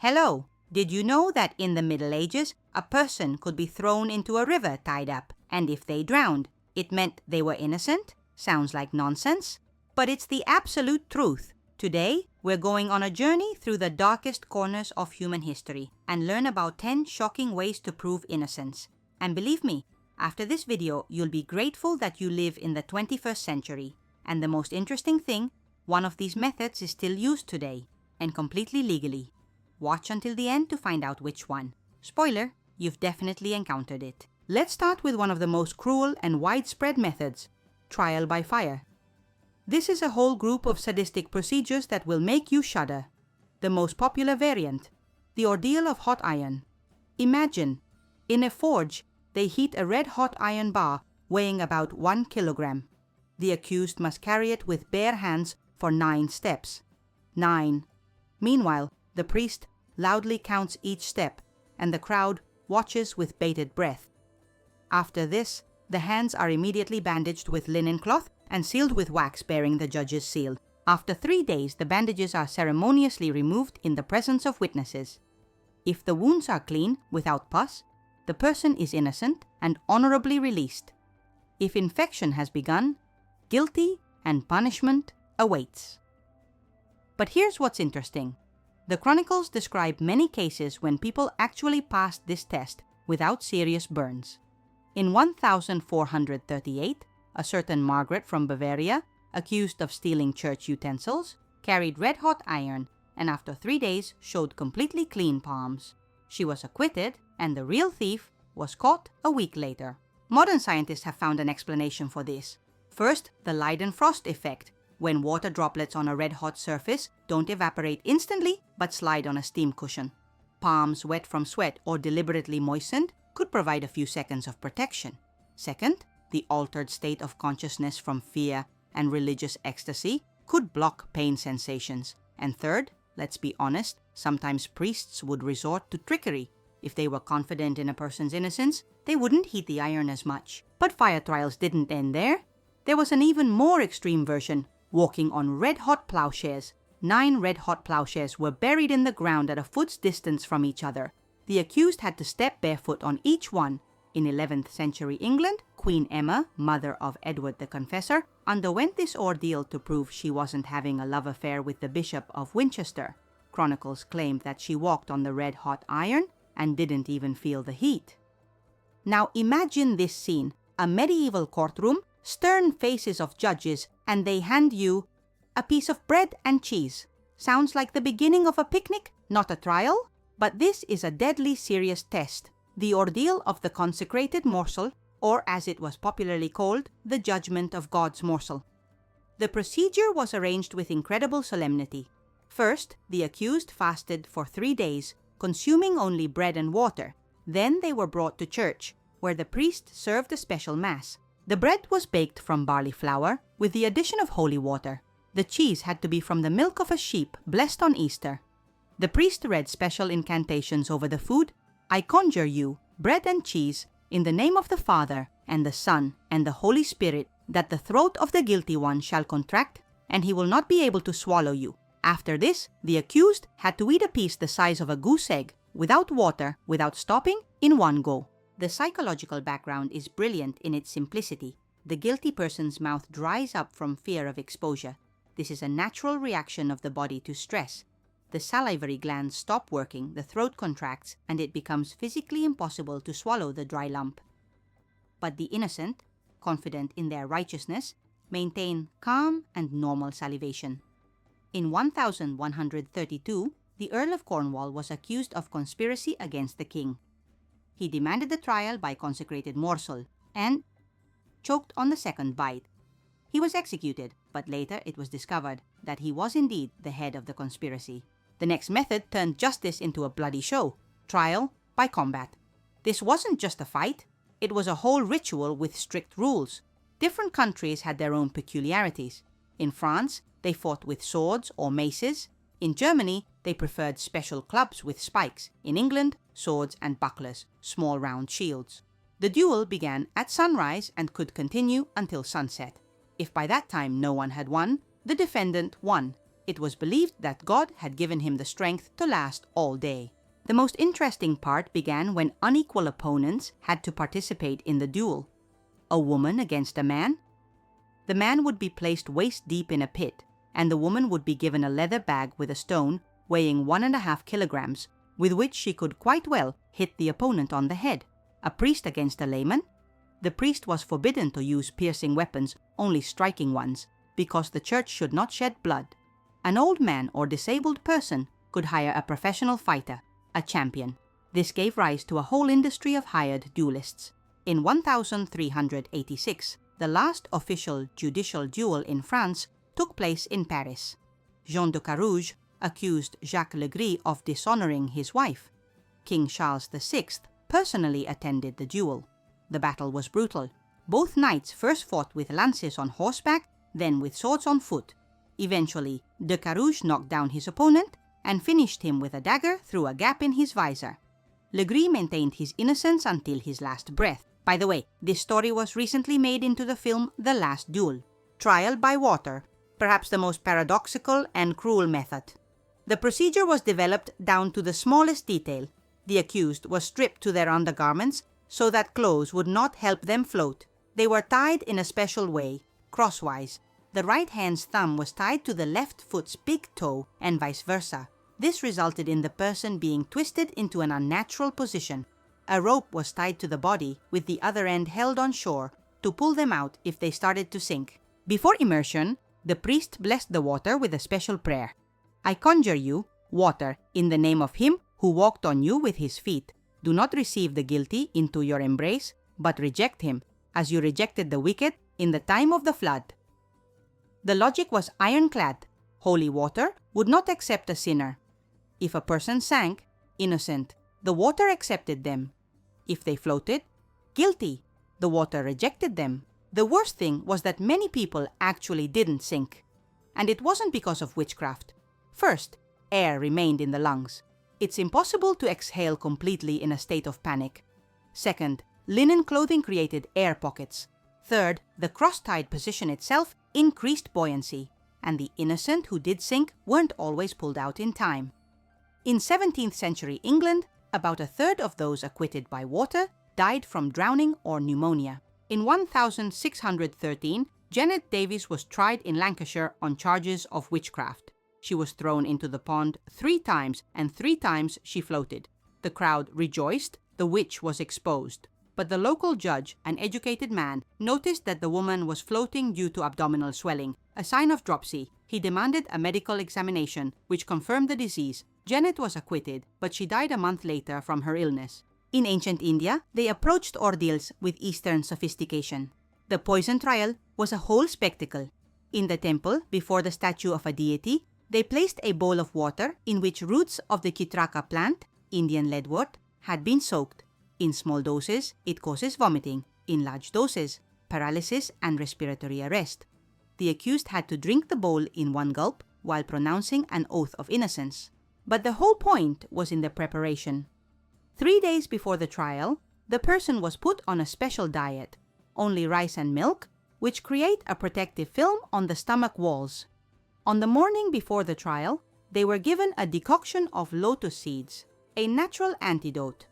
Hello! Did you know that in the Middle Ages, a person could be thrown into a river tied up, and if they drowned, it meant they were innocent? Sounds like nonsense? But it's the absolute truth. Today, we're going on a journey through the darkest corners of human history and learn about 10 shocking ways to prove innocence. And believe me, after this video, you'll be grateful that you live in the 21st century. And the most interesting thing, one of these methods is still used today, and completely legally. Watch until the end to find out which one. Spoiler, you've definitely encountered it. Let's start with one of the most cruel and widespread methods, trial by fire. This is a whole group of sadistic procedures that will make you shudder. The most popular variant, the ordeal of hot iron. Imagine, in a forge, they heat a red-hot iron bar weighing about 1 kilogram. The accused must carry it with bare hands for 9 steps. 9. Meanwhile, the priest loudly counts each step, and the crowd watches with bated breath. After this, the hands are immediately bandaged with linen cloth and sealed with wax bearing the judge's seal. After 3 days, the bandages are ceremoniously removed in the presence of witnesses. If the wounds are clean, without pus, the person is innocent and honorably released. If infection has begun, guilty and punishment awaits. But here's what's interesting. The chronicles describe many cases when people actually passed this test without serious burns. In 1438, a certain Margaret from Bavaria, accused of stealing church utensils, carried red-hot iron and after 3 days showed completely clean palms. She was acquitted, and the real thief was caught a week later. Modern scientists have found an explanation for this. First, the Leidenfrost effect, when water droplets on a red-hot surface don't evaporate instantly but slide on a steam cushion. Palms wet from sweat or deliberately moistened could provide a few seconds of protection. Second, the altered state of consciousness from fear and religious ecstasy could block pain sensations. And third, let's be honest, sometimes priests would resort to trickery. If they were confident in a person's innocence, they wouldn't heat the iron as much. But fire trials didn't end there. There was an even more extreme version, walking on red-hot plowshares. 9 red-hot plowshares were buried in the ground at a foot's distance from each other. The accused had to step barefoot on each one. In 11th century England, Queen Emma, mother of Edward the Confessor, underwent this ordeal to prove she wasn't having a love affair with the Bishop of Winchester. Chronicles claimed that she walked on the red-hot iron and didn't even feel the heat. Now imagine this scene, a medieval courtroom, stern faces of judges, and they hand you a piece of bread and cheese. Sounds like the beginning of a picnic, not a trial? But this is a deadly serious test, the ordeal of the consecrated morsel, or as it was popularly called, the judgment of God's morsel. The procedure was arranged with incredible solemnity. First, the accused fasted for 3 days, consuming only bread and water. Then they were brought to church, where the priest served a special mass. The bread was baked from barley flour with the addition of holy water. The cheese had to be from the milk of a sheep blessed on Easter. The priest read special incantations over the food. I conjure you, bread and cheese, in the name of the Father, and the Son, and the Holy Spirit, that the throat of the guilty one shall contract, and he will not be able to swallow you. After this, the accused had to eat a piece the size of a goose egg, without water, without stopping, in one go. The psychological background is brilliant in its simplicity. The guilty person's mouth dries up from fear of exposure. This is a natural reaction of the body to stress. The salivary glands stop working, the throat contracts, and it becomes physically impossible to swallow the dry lump. But the innocent, confident in their righteousness, maintain calm and normal salivation. In 1132, the Earl of Cornwall was accused of conspiracy against the king. He demanded the trial by consecrated morsel and choked on the second bite. He was executed, but later it was discovered that he was indeed the head of the conspiracy. The next method turned justice into a bloody show, trial by combat. This wasn't just a fight, it was a whole ritual with strict rules. Different countries had their own peculiarities. In France, they fought with swords or maces. In Germany, they preferred special clubs with spikes. In England, swords and bucklers, small round shields. The duel began at sunrise and could continue until sunset. If by that time no one had won, the defendant won. It was believed that God had given him the strength to last all day. The most interesting part began when unequal opponents had to participate in the duel. A woman against a man? The man would be placed waist deep in a pit, and the woman would be given a leather bag with a stone weighing 1.5 kilograms, with which she could quite well hit the opponent on the head. A priest against a layman? The priest was forbidden to use piercing weapons, only striking ones, because the church should not shed blood. An old man or disabled person could hire a professional fighter, a champion. This gave rise to a whole industry of hired duelists. In 1386, the last official judicial duel in France took place in Paris. Jean de Carouge accused Jacques Legris of dishonoring his wife. King Charles VI personally attended the duel. The battle was brutal. Both knights first fought with lances on horseback, then with swords on foot. Eventually, de Carouge knocked down his opponent and finished him with a dagger through a gap in his visor. Legris maintained his innocence until his last breath. By the way, this story was recently made into the film The Last Duel. Trial by water, perhaps the most paradoxical and cruel method. The procedure was developed down to the smallest detail. The accused was stripped to their undergarments so that clothes would not help them float. They were tied in a special way, crosswise. The right hand's thumb was tied to the left foot's big toe and vice versa. This resulted in the person being twisted into an unnatural position. A rope was tied to the body with the other end held on shore to pull them out if they started to sink. Before immersion, the priest blessed the water with a special prayer. I conjure you, water, in the name of him who walked on you with his feet. Do not receive the guilty into your embrace, but reject him, as you rejected the wicked in the time of the flood. The logic was ironclad. Holy water would not accept a sinner. If a person sank, innocent, the water accepted them. If they floated, guilty, the water rejected them. The worst thing was that many people actually didn't sink. And it wasn't because of witchcraft. First, air remained in the lungs. It's impossible to exhale completely in a state of panic. Second, linen clothing created air pockets. Third, the cross-tied position itself increased buoyancy, and the innocent who did sink weren't always pulled out in time. In 17th century England, about a third of those acquitted by water died from drowning or pneumonia. In 1613, Janet Davies was tried in Lancashire on charges of witchcraft. She was thrown into the pond 3 times, and 3 times she floated. The crowd rejoiced, the witch was exposed. But the local judge, an educated man, noticed that the woman was floating due to abdominal swelling, a sign of dropsy. He demanded a medical examination, which confirmed the disease. Janet was acquitted, but she died a month later from her illness. In ancient India, they approached ordeals with Eastern sophistication. The poison trial was a whole spectacle. In the temple, before the statue of a deity, they placed a bowl of water in which roots of the Kitraka plant, Indian leadwort, had been soaked. In small doses, it causes vomiting. In large doses, paralysis and respiratory arrest. The accused had to drink the bowl in one gulp while pronouncing an oath of innocence. But the whole point was in the preparation. 3 days before the trial, the person was put on a special diet, only rice and milk, which create a protective film on the stomach walls. On the morning before the trial, they were given a decoction of lotus seeds, a natural antidote.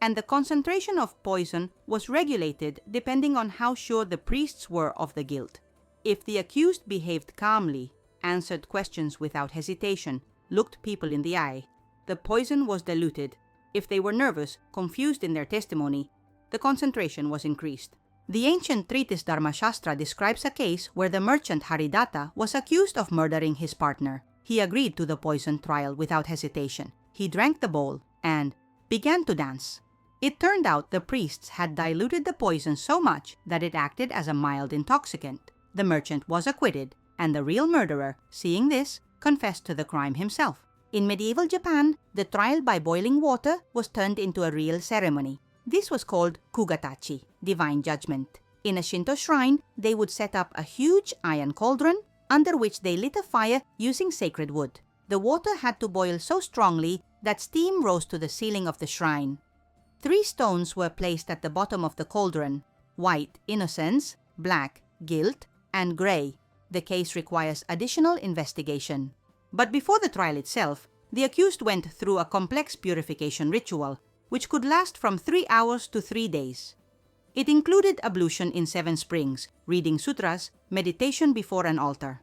And the concentration of poison was regulated depending on how sure the priests were of the guilt. If the accused behaved calmly, answered questions without hesitation, looked people in the eye, the poison was diluted. If they were nervous, confused in their testimony, the concentration was increased. The ancient treatise Dharmashastra describes a case where the merchant Haridatta was accused of murdering his partner. He agreed to the poison trial without hesitation. He drank the bowl and began to dance. It turned out the priests had diluted the poison so much that it acted as a mild intoxicant. The merchant was acquitted, and the real murderer, seeing this, confessed to the crime himself. In medieval Japan, the trial by boiling water was turned into a real ceremony. This was called kugatachi, divine judgment. In a Shinto shrine, they would set up a huge iron cauldron under which they lit a fire using sacred wood. The water had to boil so strongly that steam rose to the ceiling of the shrine. 3 stones were placed at the bottom of the cauldron: white, innocence; black, guilt; and gray, The case requires additional investigation. But before the trial itself, the accused went through a complex purification ritual, which could last from 3 hours to 3 days. It included ablution in 7 springs, reading sutras, meditation before an altar.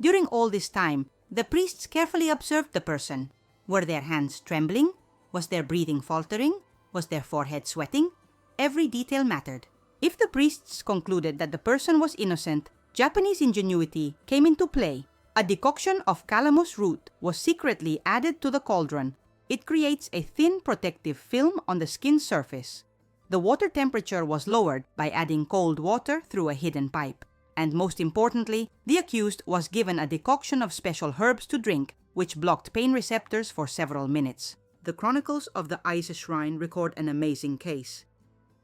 During all this time, the priests carefully observed the person. Were their hands trembling? Was their breathing faltering? Was their forehead sweating? Every detail mattered. If the priests concluded that the person was innocent, Japanese ingenuity came into play. A decoction of calamus root was secretly added to the cauldron. It creates a thin protective film on the skin surface. The water temperature was lowered by adding cold water through a hidden pipe. And most importantly, the accused was given a decoction of special herbs to drink, which blocked pain receptors for several minutes. The chronicles of the Ise Shrine record an amazing case.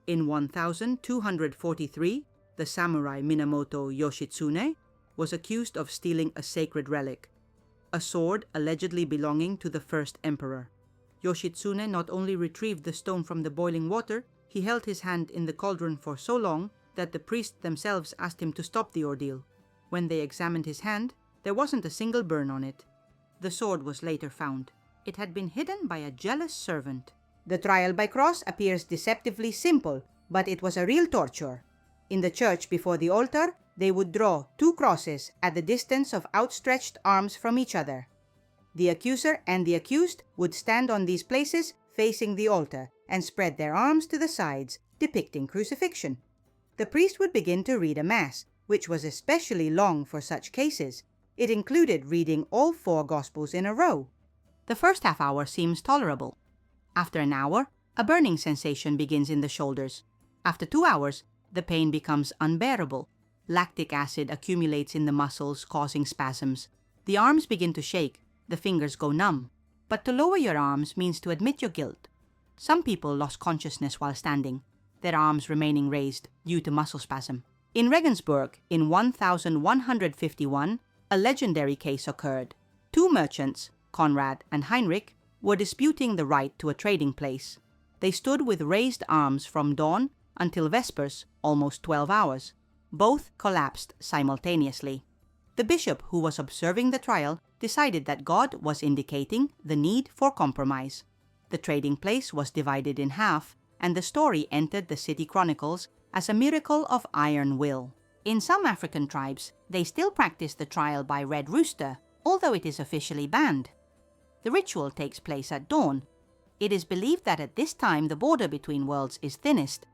In 1243, the samurai Minamoto Yoshitsune was accused of stealing a sacred relic, a sword allegedly belonging to the first emperor. Yoshitsune not only retrieved the stone from the boiling water, he held his hand in the cauldron for so long that the priests themselves asked him to stop the ordeal. When they examined his hand, there wasn't a single burn on it. The sword was later found. It had been hidden by a jealous servant. The trial by cross appears deceptively simple, but it was a real torture. In the church before the altar, they would draw 2 crosses at the distance of outstretched arms from each other. The accuser and the accused would stand on these places facing the altar and spread their arms to the sides, depicting crucifixion. The priest would begin to read a mass, which was especially long for such cases. It included reading all 4 Gospels in a row. The first half hour seems tolerable. After an hour, a burning sensation begins in the shoulders. After 2 hours, the pain becomes unbearable. Lactic acid accumulates in the muscles, causing spasms. The arms begin to shake, the fingers go numb. But to lower your arms means to admit your guilt. Some people lost consciousness while standing, their arms remaining raised due to muscle spasm. In Regensburg, in 1151, a legendary case occurred. 2 merchants, Conrad and Heinrich, were disputing the right to a trading place. They stood with raised arms from dawn until vespers, almost 12 hours. Both collapsed simultaneously. The bishop who was observing the trial decided that God was indicating the need for compromise. The trading place was divided in half, and the story entered the city chronicles as a miracle of iron will. In some African tribes, they still practice the trial by red rooster, although it is officially banned. The ritual takes place at dawn. It is believed that at this time the border between worlds is thinnest.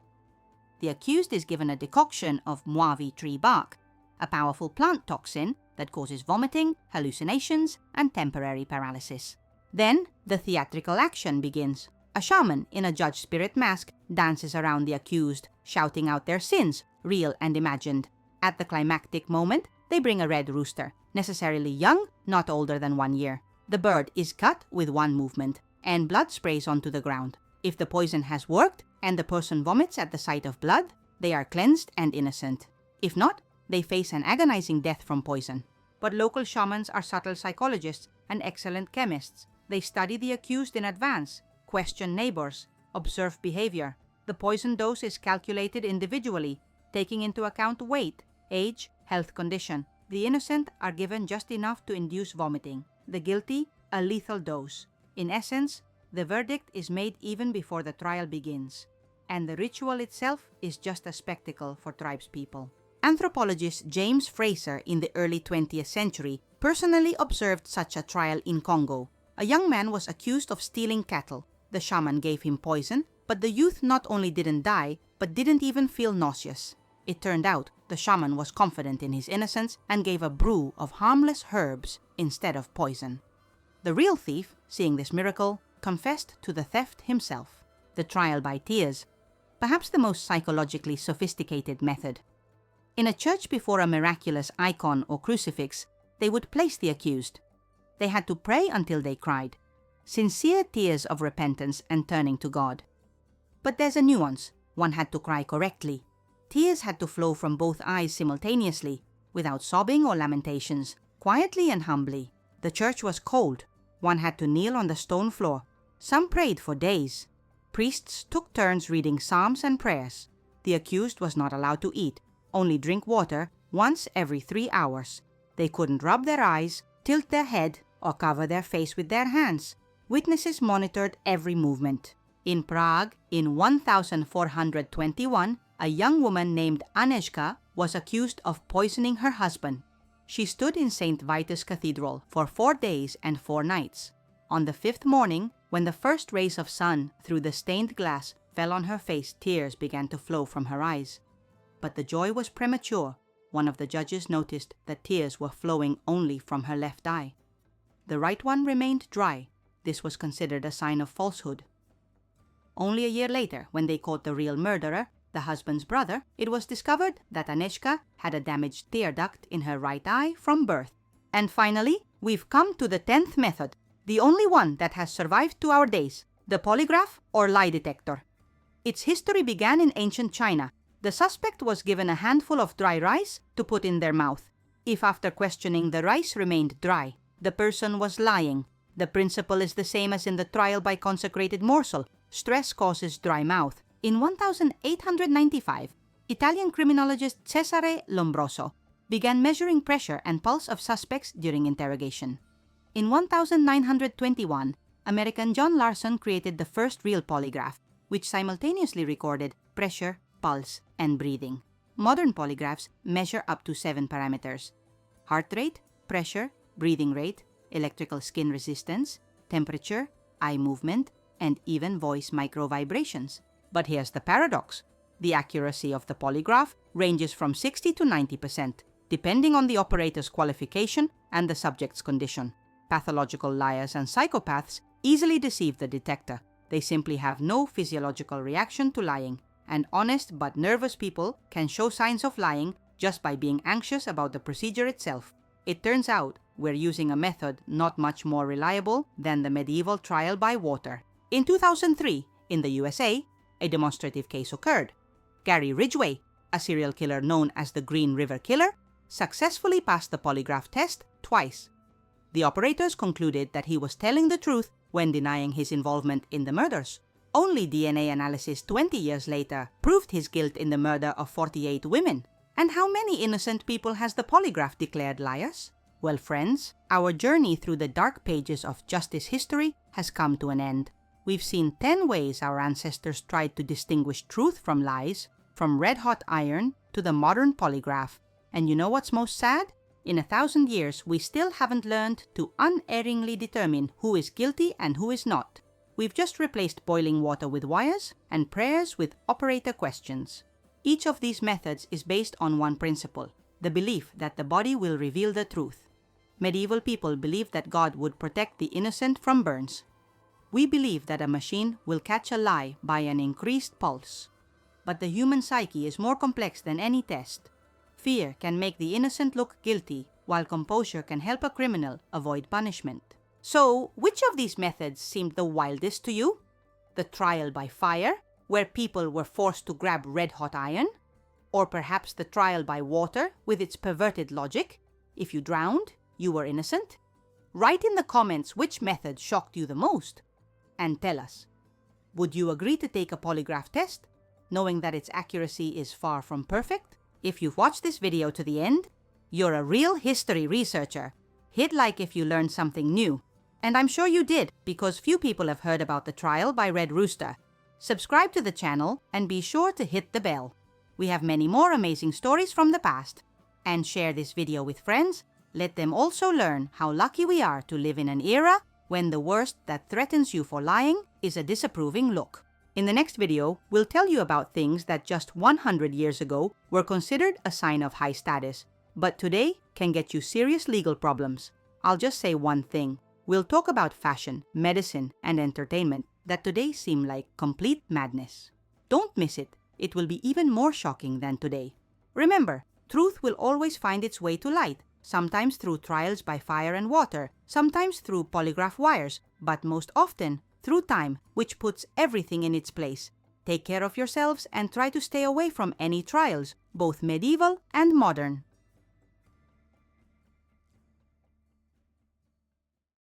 The accused is given a decoction of Mwavi tree bark, a powerful plant toxin that causes vomiting, hallucinations, and temporary paralysis. Then, the theatrical action begins. A shaman in a judge spirit mask dances around the accused, shouting out their sins, real and imagined. At the climactic moment, they bring a red rooster, necessarily young, not older than 1 year. The bird is cut with one movement, and blood sprays onto the ground. If the poison has worked, and the person vomits at the sight of blood, they are cleansed and innocent. If not, they face an agonizing death from poison. But local shamans are subtle psychologists and excellent chemists. They study the accused in advance, question neighbors, observe behavior. The poison dose is calculated individually, taking into account weight, age, health condition. The innocent are given just enough to induce vomiting. The guilty, a lethal dose. In essence, the verdict is made even before the trial begins. And the ritual itself is just a spectacle for tribespeople. Anthropologist James Fraser in the early 20th century personally observed such a trial in Congo. A young man was accused of stealing cattle. The shaman gave him poison, but the youth not only didn't die, but didn't even feel nauseous. It turned out the shaman was confident in his innocence and gave a brew of harmless herbs instead of poison. The real thief, seeing this miracle, confessed to the theft himself. The trial by tears, perhaps the most psychologically sophisticated method. In a church before a miraculous icon or crucifix, they would place the accused. They had to pray until they cried. Sincere tears of repentance and turning to God. But there's a nuance. One had to cry correctly. Tears had to flow from both eyes simultaneously, without sobbing or lamentations, quietly and humbly. The church was cold. One had to kneel on the stone floor. Some prayed for days. Priests took turns reading psalms and prayers. The accused was not allowed to eat, only drink water, once every 3 hours. They couldn't rub their eyes, tilt their head, or cover their face with their hands. Witnesses monitored every movement. In Prague, in 1421, a young woman named Agnieszka was accused of poisoning her husband. She stood in St. Vitus Cathedral for 4 days and 4 nights. On the 5th morning, when the first rays of sun through the stained glass fell on her face, tears began to flow from her eyes. But the joy was premature. One of the judges noticed that tears were flowing only from her left eye. The right one remained dry. This was considered a sign of falsehood. Only a year later, when they caught the real murderer, the husband's brother, it was discovered that Agnieszka had a damaged tear duct in her right eye from birth. And finally, we've come to the 10th method, the only one that has survived to our days, the polygraph or lie detector. Its history began in ancient China. The suspect was given a handful of dry rice to put in their mouth. If after questioning the rice remained dry, the person was lying. The principle is the same as in the trial by consecrated morsel. Stress causes dry mouth. In 1895, Italian criminologist Cesare Lombroso began measuring pressure and pulse of suspects during interrogation. In 1921, American John Larson created the first real polygraph, which simultaneously recorded pressure, pulse, and breathing. Modern polygraphs measure up to 7 parameters: heart rate, pressure, breathing rate, electrical skin resistance, temperature, eye movement, and even voice micro-vibrations. But here's the paradox. The accuracy of the polygraph ranges from 60 to 90%, depending on the operator's qualification and the subject's condition. Pathological liars and psychopaths easily deceive the detector. They simply have no physiological reaction to lying, and honest but nervous people can show signs of lying just by being anxious about the procedure itself. It turns out we're using a method not much more reliable than the medieval trial by water. In 2003, in the USA, a demonstrative case occurred. Gary Ridgway, a serial killer known as the Green River Killer, successfully passed the polygraph test twice. The operators concluded that he was telling the truth when denying his involvement in the murders. Only DNA analysis 20 years later proved his guilt in the murder of 48 women. And how many innocent people has the polygraph declared liars? Well, friends, our journey through the dark pages of justice history has come to an end. We've seen 10 ways our ancestors tried to distinguish truth from lies, from red-hot iron to the modern polygraph. And you know what's most sad? In 1,000 years, we still haven't learned to unerringly determine who is guilty and who is not. We've just replaced boiling water with wires and prayers with operator questions. Each of these methods is based on one principle, the belief that the body will reveal the truth. Medieval people believed that God would protect the innocent from burns. We believe that a machine will catch a lie by an increased pulse. But the human psyche is more complex than any test. Fear can make the innocent look guilty, while composure can help a criminal avoid punishment. So, which of these methods seemed the wildest to you? The trial by fire, where people were forced to grab red-hot iron? Or perhaps the trial by water with its perverted logic? If you drowned, you were innocent? Write in the comments which method shocked you the most. And tell us, would you agree to take a polygraph test, knowing that its accuracy is far from perfect? If you've watched this video to the end, you're a real history researcher. Hit like if you learned something new. And I'm sure you did, because few people have heard about the trial by Red Rooster. Subscribe to the channel and be sure to hit the bell. We have many more amazing stories from the past. And share this video with friends. Let them also learn how lucky we are to live in an era when the worst that threatens you for lying is a disapproving look. In the next video, we'll tell you about things that just 100 years ago were considered a sign of high status, but today can get you serious legal problems. I'll just say one thing. We'll talk about fashion, medicine, and entertainment that today seem like complete madness. Don't miss it. It will be even more shocking than today. Remember, truth will always find its way to light, sometimes through trials by fire and water, sometimes through polygraph wires, but most often through time, which puts everything in its place. Take care of yourselves and try to stay away from any trials, both medieval and modern.